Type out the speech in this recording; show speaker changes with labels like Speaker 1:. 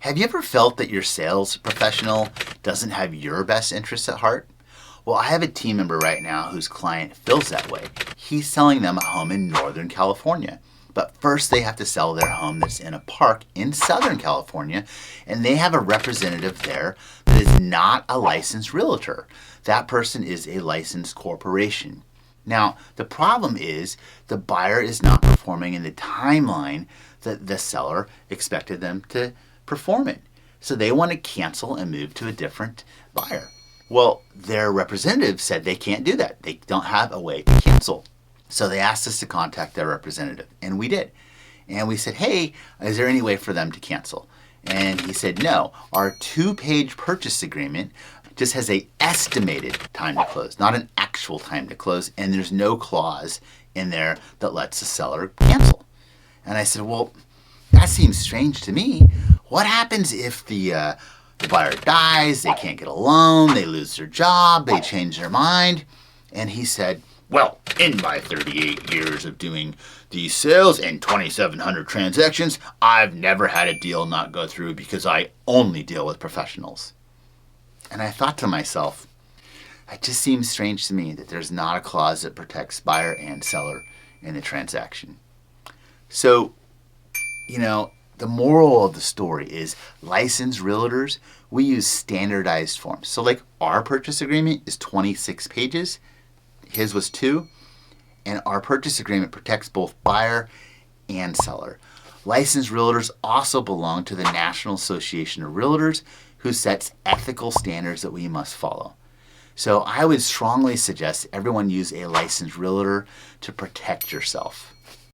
Speaker 1: Have you ever felt that your sales professional doesn't have your best interests at heart? Well, I have a team member right now whose client feels that way. He's selling them a home in Northern California. But first they have to sell their home that's in a park in Southern California, and they have a representative there that is not a licensed realtor. That person is a licensed corporation. Now, the problem is the buyer is not performing in the timeline that the seller expected them to perform in. So they want to cancel and move to a different buyer. Well, their representative said they can't do that. They don't have a way to cancel. So they asked us to contact their representative, and we did. And we said, hey, is there any way for them to cancel? And he said, no. Our 2-page purchase agreement just has an estimated time to close, not an actual time to close, and there's no clause in there that lets the seller cancel. And I said, well, that seems strange to me. What happens if the buyer dies, they can't get a loan, they lose their job, they change their mind? And he said, well, in my 38 years of doing these sales and 2,700 transactions, I've never had a deal not go through because I only deal with professionals. And I thought to myself, it just seems strange to me that there's not a clause that protects buyer and seller in the transaction. So, the moral of the story is licensed realtors, we use standardized forms. So like our purchase agreement is 26 pages. His was 2. And our purchase agreement protects both buyer and seller. Licensed realtors also belong to the National Association of Realtors, who sets ethical standards that we must follow. So I would strongly suggest everyone use a licensed realtor to protect yourself.